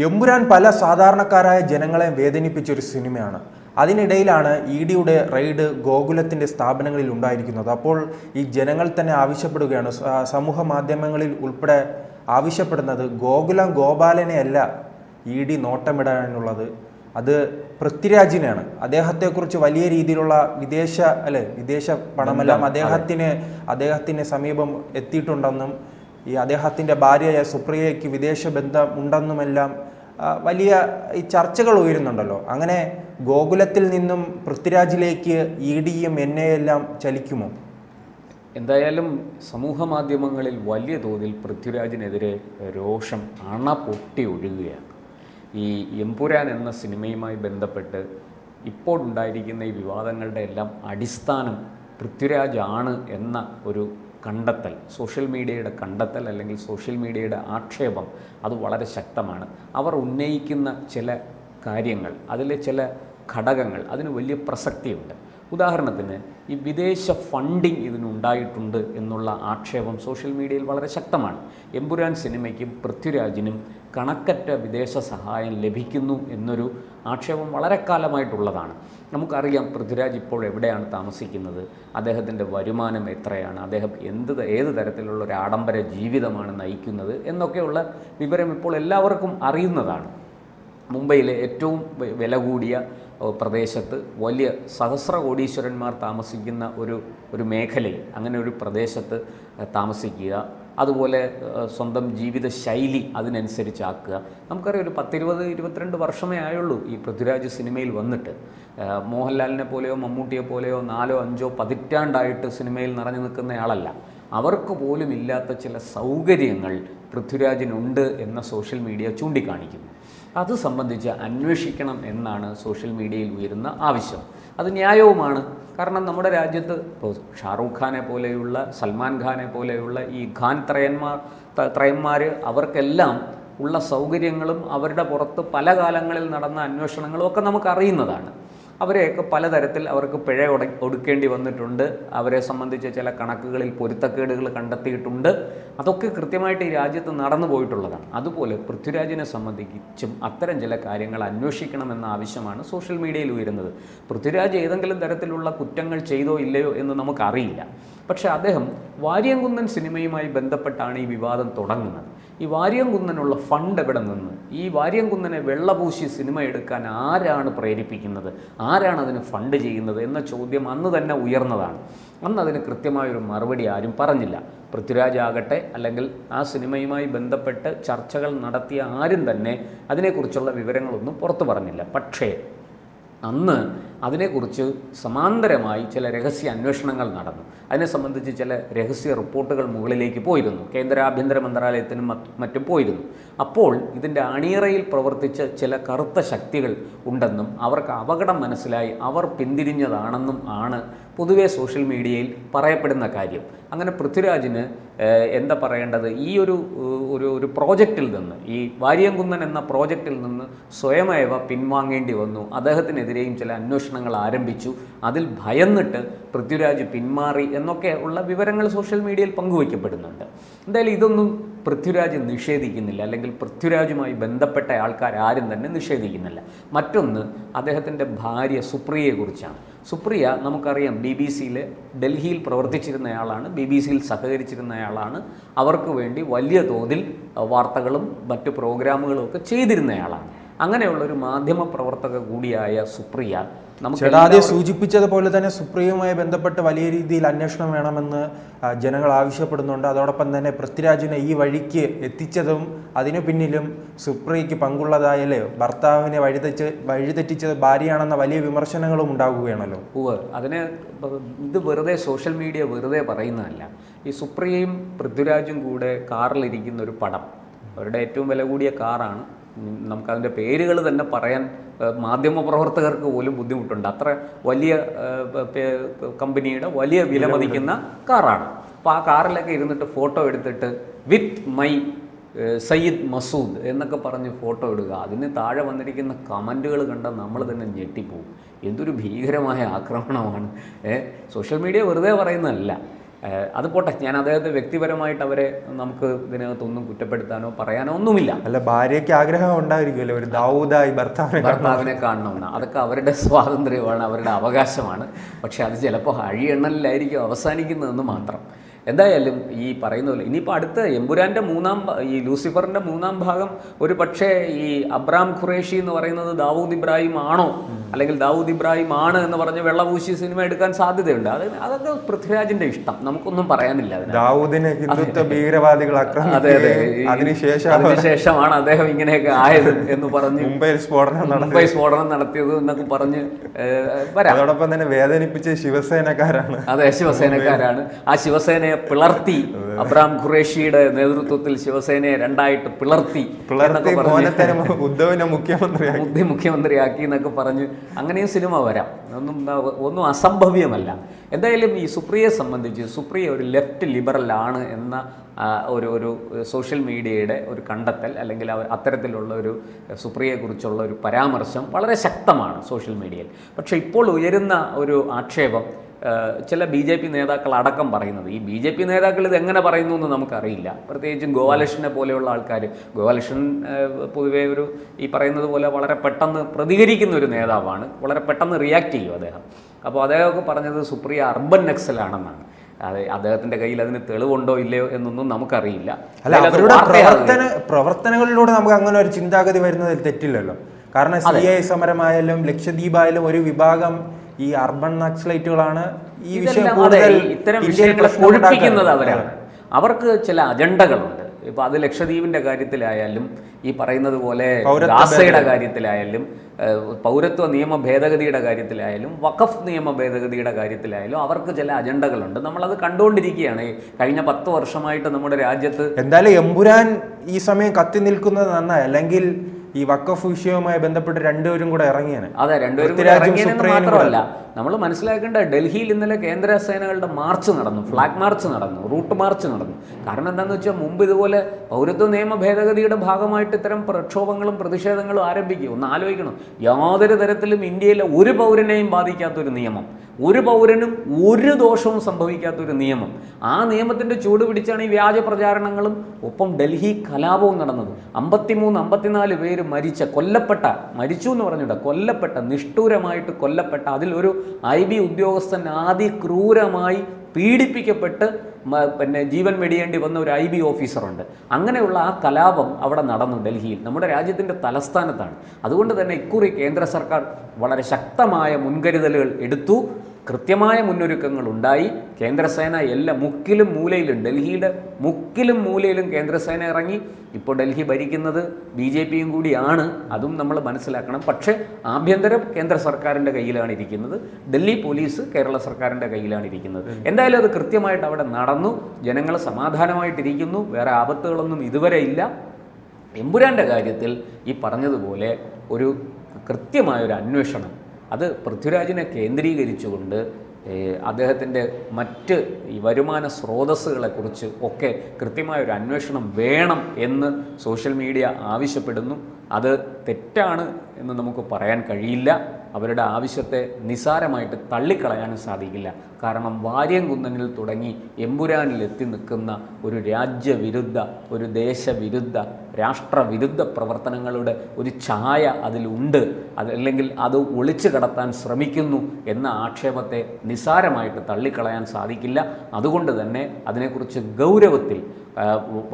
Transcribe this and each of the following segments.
എമ്പുരാൻ പല സാധാരണക്കാരായ ജനങ്ങളെ വേദനിപ്പിച്ചൊരു സിനിമയാണ്. അതിനിടയിലാണ് ഇഡിയുടെ റെയ്ഡ് ഗോകുലത്തിൻ്റെ സ്ഥാപനങ്ങളിൽ ഉണ്ടായിരിക്കുന്നത്. അപ്പോൾ ഈ ജനങ്ങൾ തന്നെ ആവശ്യപ്പെടുകയാണ്, സമൂഹ മാധ്യമങ്ങളിൽ ഉൾപ്പെടെ ആവശ്യപ്പെടുന്നത് ഗോകുലം ഗോപാലനെയല്ല ഇഡി നോട്ടമിടാനുള്ളത്, അത് പൃഥ്വിരാജിനെയാണ്. അദ്ദേഹത്തെക്കുറിച്ച് വലിയ രീതിയിലുള്ള വിദേശ പണമെല്ലാം അദ്ദേഹത്തിന് സമീപം എത്തിയിട്ടുണ്ടെന്നും ഈ അദ്ദേഹത്തിൻ്റെ ഭാര്യയായ സുപ്രിയയ്ക്ക് വിദേശ ബന്ധം ഉണ്ടെന്നുമെല്ലാം വലിയ ഈ ചർച്ചകൾ ഉയരുന്നുണ്ടല്ലോ. അങ്ങനെ ഗോകുലത്തിൽ നിന്നും പൃഥ്വിരാജിലേക്ക് ഇഡിയും എല്ലാം ചലിക്കുമോ? എന്തായാലും സമൂഹ മാധ്യമങ്ങളിൽ വലിയ തോതിൽ പൃഥ്വിരാജിനെതിരെ രോഷം പൊട്ടി ഒഴുകുകയാണ്. ഈ എമ്പുരാൻ എന്ന സിനിമയുമായി ബന്ധപ്പെട്ട് ഇപ്പോൾ ഉണ്ടായിരിക്കുന്ന ഈ വിവാദങ്ങളുടെ എല്ലാം അടിസ്ഥാനം പൃഥ്വിരാജാണ് എന്ന ഒരു കണ്ടെത്തൽ, സോഷ്യൽ മീഡിയയുടെ കണ്ടെത്തൽ അല്ലെങ്കിൽ സോഷ്യൽ മീഡിയയുടെ ആക്ഷേപം അത് വളരെ ശക്തമാണ്. അവർ ഉന്നയിക്കുന്ന ചില കാര്യങ്ങൾ, അതിലെ ചില ഘടകങ്ങൾ അതിന് വലിയ പ്രസക്തിയുണ്ട്. ഉദാഹരണത്തിന് ഈ വിദേശ ഫണ്ടിങ് ഇതിനുണ്ടായിട്ടുണ്ട് എന്നുള്ള ആക്ഷേപം സോഷ്യൽ മീഡിയയിൽ വളരെ ശക്തമാണ്. എമ്പുരാൻ സിനിമയ്ക്കും പൃഥ്വിരാജിനും കണക്കറ്റ വിദേശ സഹായം ലഭിക്കുന്നു എന്നൊരു ആക്ഷേപം വളരെ കാലമായിട്ടുള്ളതാണ്. നമുക്കറിയാം പൃഥ്വിരാജ് ഇപ്പോൾ എവിടെയാണ് താമസിക്കുന്നത്, അദ്ദേഹത്തിൻ്റെ വരുമാനം എത്രയാണ്, അദ്ദേഹം ഏത് തരത്തിലുള്ള ഒരു ആഡംബര ജീവിതമാണ് നയിക്കുന്നത് എന്നൊക്കെയുള്ള വിവരം ഇപ്പോൾ എല്ലാവർക്കും അറിയുന്നതാണ്. മുംബൈയിലെ ഏറ്റവും വില കൂടിയ പ്രദേശത്ത് വലിയ സഹസ്രകോടീശ്വരന്മാർ താമസിക്കുന്ന ഒരു മേഖലയിൽ, അങ്ങനെ ഒരു പ്രദേശത്ത് താമസിക്കുക, അതുപോലെ സ്വന്തം ജീവിത ശൈലി അതിനനുസരിച്ചാക്കുക. നമുക്കറിയാം ഒരു 10-22 വർഷമേ ആയുള്ളൂ ഈ പൃഥ്വിരാജ് സിനിമയിൽ വന്നിട്ട്. മോഹൻലാലിനെ പോലെയോ മമ്മൂട്ടിയെ പോലെയോ 4-5 പതിറ്റാണ്ടായിട്ട് സിനിമയിൽ നിറഞ്ഞു നിൽക്കുന്നയാളല്ല. അവർക്ക് പോലും ഇല്ലാത്ത ചില സൗകര്യങ്ങൾ പൃഥ്വിരാജിനുണ്ട് എന്ന സോഷ്യൽ മീഡിയ ചൂണ്ടിക്കാണിക്കുന്നു. അത് സംബന്ധിച്ച് അന്വേഷിക്കണം എന്നാണ് സോഷ്യൽ മീഡിയയിൽ ഉയരുന്ന ആവശ്യം. അത് ന്യായവുമാണ്. കാരണം നമ്മുടെ രാജ്യത്ത് ഇപ്പോൾ ഷാറൂഖ് ഖാനെ പോലെയുള്ള, സൽമാൻ ഖാനെ പോലെയുള്ള ഈ ഖാൻ ത്രയന്മാർ അവർക്കെല്ലാം ഉള്ള സൗകര്യങ്ങളും അവരുടെ പുറത്ത് പല കാലങ്ങളിൽ നടന്ന അന്വേഷണങ്ങളും ഒക്കെ നമുക്കറിയുന്നതാണ്. അവരെയൊക്കെ പലതരത്തിൽ അവർക്ക് പിഴ ഒടുക്കേണ്ടി വന്നിട്ടുണ്ട്. അവരെ സംബന്ധിച്ച് ചില കണക്കുകളിൽ പൊരുത്തക്കേടുകൾ കണ്ടെത്തിയിട്ടുണ്ട്. അതൊക്കെ കൃത്യമായിട്ട് ഈ രാജ്യത്ത് നടന്നു പോയിട്ടുള്ളതാണ്. അതുപോലെ പൃഥ്വിരാജിനെ സംബന്ധിച്ചും അത്തരം ചില കാര്യങ്ങൾ അന്വേഷിക്കണമെന്ന ആവശ്യമാണ് സോഷ്യൽ മീഡിയയിൽ ഉയരുന്നത്. പൃഥ്വിരാജ് ഏതെങ്കിലും തരത്തിലുള്ള കുറ്റങ്ങൾ ചെയ്തോ ഇല്ലയോ എന്ന് നമുക്കറിയില്ല. പക്ഷേ അദ്ദേഹം വാര്യംകുന്നൻ സിനിമയുമായി ബന്ധപ്പെട്ടാണ് ഈ വിവാദം തുടങ്ങുന്നത്. ഈ വാര്യംകുന്നനുള്ള ഫണ്ട് എവിടെ നിന്ന്, ഈ വാര്യംകുന്നനെ വെള്ളപൂശി സിനിമ എടുക്കാൻ ആരാണ് പ്രേരിപ്പിക്കുന്നത്, ആരാണ് അതിന് ഫണ്ട് ചെയ്യുന്നത് എന്ന ചോദ്യം അന്ന് തന്നെ ഉയർന്നതാണ്. അന്ന് അതിന് കൃത്യമായൊരു മറുപടി ആരും പറഞ്ഞില്ല. പൃഥ്വിരാജ് ആകട്ടെ അല്ലെങ്കിൽ ആ സിനിമയുമായി ബന്ധപ്പെട്ട് ചർച്ചകൾ നടത്തിയ ആരും തന്നെ അതിനെക്കുറിച്ചുള്ള വിവരങ്ങളൊന്നും പുറത്തു പറഞ്ഞില്ല. പക്ഷേ അന്ന് അതിനെക്കുറിച്ച് സമാന്തരമായി ചില രഹസ്യ അന്വേഷണങ്ങൾ നടന്നു. അതിനെ സംബന്ധിച്ച് ചില രഹസ്യ റിപ്പോർട്ടുകൾ മുകളിലേക്ക് പോയിരുന്നു, കേന്ദ്ര ആഭ്യന്തര മന്ത്രാലയത്തിനും മറ്റും പോയിരുന്നു. അപ്പോൾ ഇതിൻ്റെ അണിയറയിൽ പ്രവർത്തിച്ച ചില കറുത്ത ശക്തികൾ ഉണ്ടെന്നും അവർക്ക് അപകടം മനസ്സിലായി അവർ പിന്തിരിഞ്ഞതാണെന്നും ആണ് പൊതുവെ സോഷ്യൽ മീഡിയയിൽ പറയപ്പെടുന്ന കാര്യം. അങ്ങനെ പൃഥ്വിരാജിന് എന്താ പറയേണ്ടത്, ഈ ഒരു പ്രോജക്റ്റിൽ നിന്ന്, ഈ വാര്യംകുന്നൻ എന്ന പ്രോജക്റ്റിൽ നിന്ന് സ്വയമേവ പിൻവാങ്ങേണ്ടി വന്നു. അദ്ദേഹത്തിനെതിരെയും ചില അന്വേഷണങ്ങൾ ആരംഭിച്ചു. അതിൽ ഭയന്നിട്ട് പൃഥ്വിരാജ് പിന്മാറി എന്നൊക്കെ ഉള്ള വിവരങ്ങൾ സോഷ്യൽ മീഡിയയിൽ പങ്കുവയ്ക്കപ്പെടുന്നുണ്ട്. എന്തായാലും ഇതൊന്നും പൃഥ്വിരാജ് നിഷേധിക്കുന്നില്ല, അല്ലെങ്കിൽ പൃഥ്വിരാജുമായി ബന്ധപ്പെട്ട ആൾക്കാർ ആരും തന്നെ നിഷേധിക്കുന്നില്ല. മറ്റൊന്ന് അദ്ദേഹത്തിൻ്റെ ഭാര്യ സുപ്രിയയെക്കുറിച്ചാണ്. സുപ്രിയ നമുക്കറിയാം BBC-യിൽ ഡൽഹിയിൽ പ്രവർത്തിച്ചിരുന്നയാളാണ്, BBC-യിൽ സഹകരിച്ചിരുന്നയാളാണ്. അവർക്ക് വേണ്ടി വലിയ തോതിൽ വാർത്തകളും മറ്റു പ്രോഗ്രാമുകളും ഒക്കെ ചെയ്തിരുന്നയാളാണ്. അങ്ങനെയുള്ളൊരു മാധ്യമ പ്രവർത്തക കൂടിയായ സുപ്രിയ ആദ്യം സൂചിപ്പിച്ചതുപോലെ തന്നെ സുപ്രിയയുമായി ബന്ധപ്പെട്ട് വലിയ രീതിയിൽ അന്വേഷണം വേണമെന്ന് ജനങ്ങൾ ആവശ്യപ്പെടുന്നുണ്ട്. അതോടൊപ്പം തന്നെ പൃഥ്വിരാജിനെ ഈ വഴിക്ക് എത്തിച്ചതും അതിനു പിന്നിലും സുപ്രിയയ്ക്ക് പങ്കുള്ളതായല്ലേ, ഭർത്താവിനെ വഴിതെറ്റിച്ചത് ഭാര്യയാണെന്ന വലിയ വിമർശനങ്ങളും ഉണ്ടാകുകയാണല്ലോ. അതിന് ഇത് വെറുതെ സോഷ്യൽ മീഡിയ വെറുതെ പറയുന്നതല്ല. ഈ സുപ്രിയയും പൃഥ്വിരാജും കൂടെ കാറിലിരിക്കുന്ന ഒരു പടം, അവരുടെ ഏറ്റവും വില കൂടിയ കാറാണ്. നമുക്കതിൻ്റെ പേരുകൾ തന്നെ പറയാൻ മാധ്യമപ്രവർത്തകർക്ക് പോലും ബുദ്ധിമുട്ടുണ്ട്. അത്ര വലിയ കമ്പനിയുടെ വലിയ വിലമതിക്കുന്ന കാറാണ്. അപ്പോൾ ആ കാറിലൊക്കെ ഇരുന്നിട്ട് ഫോട്ടോ എടുത്തിട്ട് വിത്ത് മൈ സയ്യിദ് മസൂദ് എന്നൊക്കെ പറഞ്ഞ് ഫോട്ടോ ഇടുക. അതിന് താഴെ വന്നിരിക്കുന്ന കമൻറ്റുകൾ കണ്ടാൽ നമ്മൾ തന്നെ ഞെട്ടിപ്പോവും. എന്തൊരു ഭീകരമായ ആക്രമണമാണ്. സോഷ്യൽ മീഡിയ വെറുതെ പറയുന്നതല്ല. അത് പോട്ടെ, ഞാൻ അദ്ദേഹത്തെ വ്യക്തിപരമായിട്ട് അവരെ നമുക്ക് ഇതിനകത്തൊന്നും കുറ്റപ്പെടുത്താനോ പറയാനോ ഒന്നുമില്ല. അല്ല, ഭാര്യയ്ക്ക് ആഗ്രഹം ഉണ്ടായിരിക്കുമല്ലോ ഒരു ദാവൂദായി ഭർത്താവിനെ കാണണമെന്ന്. അതൊക്കെ അവരുടെ സ്വാതന്ത്ര്യമാണ്, അവരുടെ അവകാശമാണ്. പക്ഷെ അത് ചിലപ്പോൾ അഴിയെണ്ണലിലായിരിക്കും അവസാനിക്കുന്നതെന്ന് മാത്രം. എന്തായാലും ഈ പറയുന്ന പോലെ ഇനിയിപ്പോൾ അടുത്ത എമ്പുരാൻ്റെ ഈ ലൂസിഫറിൻ്റെ 3-ാം ഭാഗം ഒരു പക്ഷേ ഈ അബ്രാം ഖുറേഷി എന്ന് പറയുന്നത് ദാവൂദ് ഇബ്രാഹിം ആണോ, അല്ലെങ്കിൽ ദാവൂദ് ഇബ്രാഹിം ആണ് എന്ന് പറഞ്ഞ് വെള്ളപൂശി സിനിമ എടുക്കാൻ സാധ്യതയുണ്ട്. അതൊക്കെ പൃഥ്വിരാജിന്റെ ഇഷ്ടം, നമുക്കൊന്നും പറയാനില്ല. ദാവൂദിനെ ഹിന്ദുത്വ ഭീകരവാദികൾ അതിനുശേഷമാണ് അദ്ദേഹം ഇങ്ങനെയൊക്കെ ആയത് എന്ന് പറഞ്ഞ് മുംബൈ സ്ഫോടനം നടത്തിയത് എന്നൊക്കെ പറഞ്ഞ് വരാം. അതോടൊപ്പം തന്നെ വേദനിപ്പിച്ച ശിവസേനക്കാരാണ്. അതെ, ശിവസേനക്കാരാണ്. ആ ശിവസേനയെ പിളർത്തി, അബ്രാം ഖുറേഷിയുടെ നേതൃത്വത്തിൽ ശിവസേനയെ രണ്ടായിട്ട് പിളർത്തി ഉദ്ധവിനെ മുഖ്യമന്ത്രിയാക്കി എന്നൊക്കെ പറഞ്ഞ് അങ്ങനെയും സിനിമ വരാം. ഒന്നും അസംഭവ്യമല്ല. എന്തായാലും ഈ സുപ്രിയയെ സംബന്ധിച്ച് സുപ്രിയ ഒരു ലെഫ്റ്റ് ലിബറൽ ആണ് എന്ന ഒരു സോഷ്യൽ മീഡിയയുടെ ഒരു കണ്ടെത്തൽ, അല്ലെങ്കിൽ അത്തരത്തിലുള്ള ഒരു സുപ്രിയയെക്കുറിച്ചുള്ള ഒരു പരാമർശം വളരെ ശക്തമാണ് സോഷ്യൽ മീഡിയയിൽ. പക്ഷേ ഇപ്പോൾ ഉയരുന്ന ഒരു ആക്ഷേപം ചില BJP നേതാക്കൾ അടക്കം പറയുന്നത്, ഈ BJP നേതാക്കൾ ഇത് എങ്ങനെ പറയുന്നു എന്ന് നമുക്കറിയില്ല. പ്രത്യേകിച്ചും ഗോപാലകൃഷ്ണനെ പോലെയുള്ള ആൾക്കാർ. ഗോപാലകൃഷ്ണൻ പൊതുവേ ഈ പറയുന്നത് പോലെ വളരെ പെട്ടെന്ന് പ്രതികരിക്കുന്ന ഒരു നേതാവാണ്, വളരെ പെട്ടെന്ന് റിയാക്ട് ചെയ്യും അദ്ദേഹം. അപ്പോൾ അദ്ദേഹമൊക്കെ പറഞ്ഞത് സുപ്രിയ അർബൻ നക്സലാണെന്നാണ്. അദ്ദേഹത്തിന്റെ കയ്യിൽ അതിന് തെളിവുണ്ടോ ഇല്ലയോ എന്നൊന്നും നമുക്കറിയില്ല. അല്ല, അവരുടെ പ്രവർത്തനങ്ങളിലൂടെ നമുക്ക് അങ്ങനെ ഒരു ചിന്താഗതി വരുന്നതിൽ തെറ്റില്ലല്ലോ. കാരണം CI സമരമായാലും ലക്ഷദ്വീപായാലും ഒരു വിഭാഗം ഈ അർബൻ നക്സലൈറ്റുകളാണ് ഈ വിഷയം കൂടുതൽ ഇത്തരം വിഷയങ്ങളെ കൊഴുപ്പിക്കുന്നത് അവരാണ്. അവർക്ക് ചില അജണ്ടകളുണ്ട്. ഇപ്പോൾ അത് ലക്ഷദ്വീപിന്റെ കാര്യത്തിലായാലും ഈ പറയുന്നത് പോലെ ഗാസയുടെ കാര്യത്തിലായാലും പൗരത്വ നിയമ ഭേദഗതിയുടെ കാര്യത്തിലായാലും വഖഫ് നിയമ ഭേദഗതിയുടെ കാര്യത്തിലായാലും അവർക്ക് ചില അജണ്ടകളുണ്ട്. നമ്മളത് കണ്ടുകൊണ്ടിരിക്കുകയാണ് കഴിഞ്ഞ 10 വർഷമായിട്ട് നമ്മുടെ രാജ്യത്ത്. എന്തായാലും എമ്പുരാൻ ഈ സമയം കത്തി നിൽക്കുന്നത് നന്നായി, അല്ലെങ്കിൽ ഈ വഖഫ് വിഷയവുമായി ബന്ധപ്പെട്ട് രണ്ടുപേരും കൂടെ ഇറങ്ങിയാണ്. അതെ, രണ്ടുപേരും കൂടെ ഇറങ്ങിയെന്ന് മാത്രമല്ല, നമ്മൾ മനസ്സിലാക്കേണ്ട ഡൽഹിയിൽ ഇന്നലെ കേന്ദ്ര സേനകളുടെ മാർച്ച് നടന്നു, ഫ്ലാഗ് മാർച്ച് നടന്നു, റൂട്ട് മാർച്ച് നടന്നു. കാരണം എന്താണെന്ന് വെച്ചാൽ മുമ്പ് ഇതുപോലെ പൗരത്വ നിയമ ഭേദഗതിയുടെ ഭാഗമായിട്ട് ഇത്തരം പ്രക്ഷോഭങ്ങളും പ്രതിഷേധങ്ങളും ആരംഭിക്കും. ഒന്ന് ആലോചിക്കണം, യാതൊരു തരത്തിലും ഇന്ത്യയിലെ ഒരു പൗരനെയും ബാധിക്കാത്തൊരു നിയമം, ഒരു പൗരനും ഒരു ദോഷവും സംഭവിക്കാത്തൊരു നിയമം. ആ നിയമത്തിൻ്റെ ചൂട് പിടിച്ചാണ് ഈ വ്യാജ പ്രചാരണങ്ങളും ഒപ്പം ഡൽഹി കലാപവും നടന്നത്. 53-54 പേര് മരിച്ചു എന്ന് പറഞ്ഞിട്ട് കൊല്ലപ്പെട്ട, നിഷ്ഠൂരമായിട്ട് കൊല്ലപ്പെട്ട, അതിലൊരു IB ഉദ്യോഗസ്ഥൻ ക്രൂരമായി പീഡിപ്പിക്കപ്പെട്ട് പിന്നെ ജീവൻ വെടിയേണ്ടി വന്ന ഒരു IB ഓഫീസറുണ്ട്. അങ്ങനെയുള്ള ആ കലാപം അവിടെ നടന്നു ഡൽഹിയിൽ, നമ്മുടെ രാജ്യത്തിൻ്റെ തലസ്ഥാനത്താണ്. അതുകൊണ്ട് തന്നെ ഇക്കുറി കേന്ദ്ര സർക്കാർ വളരെ ശക്തമായ മുൻകരുതലുകൾ എടുത്തു, കൃത്യമായ മുന്നൊരുക്കങ്ങൾ ഉണ്ടായി. കേന്ദ്രസേന എല്ലാ മുക്കിലും മൂലയിലും, ഡൽഹിയുടെ മുക്കിലും മൂലയിലും കേന്ദ്രസേന ഇറങ്ങി. ഇപ്പോൾ ഡൽഹി ഭരിക്കുന്നത് BJPയും കൂടിയാണ്, അതും നമ്മൾ മനസ്സിലാക്കണം. പക്ഷേ ആഭ്യന്തരം കേന്ദ്ര സർക്കാരിൻ്റെ കയ്യിലാണ് ഇരിക്കുന്നത്, ഡൽഹി പോലീസ് കേരള സർക്കാരിൻ്റെ കയ്യിലാണ് ഇരിക്കുന്നത്. എന്തായാലും അത് കൃത്യമായിട്ട് അവിടെ നടന്നു, ജനങ്ങൾ സമാധാനമായിട്ടിരിക്കുന്നു, വേറെ ആപത്തുകളൊന്നും ഇതുവരെ ഇല്ല. എമ്പുരാൻ്റെ കാര്യത്തിൽ ഈ പറഞ്ഞതുപോലെ ഒരു കൃത്യമായൊരു അന്വേഷണം, അത് പൃഥ്വിരാജിനെ കേന്ദ്രീകരിച്ചുകൊണ്ട് അദ്ദേഹത്തിൻ്റെ മറ്റ് ഈ വരുമാന സ്രോതസ്സുകളെക്കുറിച്ച് ഒക്കെ കൃത്യമായൊരു അന്വേഷണം വേണം എന്ന് സോഷ്യൽ മീഡിയ ആവശ്യപ്പെടുന്നു. അത് തെറ്റാണ് എന്ന് നമുക്ക് പറയാൻ കഴിയില്ല. അവരുടെ ആവശ്യത്തെ നിസാരമായിട്ട് തള്ളിക്കളയാനും സാധിക്കില്ല. കാരണം വാര്യംകുന്നനിൽ തുടങ്ങി എമ്പുരാനിൽ എത്തി നിൽക്കുന്ന ഒരു രാജ്യവിരുദ്ധ, ഒരു ദേശവിരുദ്ധ, രാഷ്ട്രവിരുദ്ധ പ്രവർത്തനങ്ങളുടെ ഒരു ഛായ അതിലുണ്ട്. അതല്ലെങ്കിൽ അത് ഒളിച്ചു കടത്താൻ ശ്രമിക്കുന്നു എന്ന ആക്ഷേപത്തെ നിസാരമായിട്ട് തള്ളിക്കളയാൻ സാധിക്കില്ല. അതുകൊണ്ട് തന്നെ അതിനെക്കുറിച്ച് ഗൗരവത്തിൽ,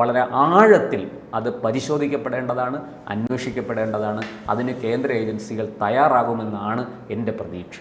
വളരെ ആഴത്തിൽ അത് പരിശോധിക്കപ്പെടേണ്ടതാണ്, അന്വേഷിക്കപ്പെടേണ്ടതാണ്. അതിന് കേന്ദ്ര ഏജൻസികൾ തയ്യാറാകുമെന്നാണ് എൻ്റെ പ്രതീക്ഷ.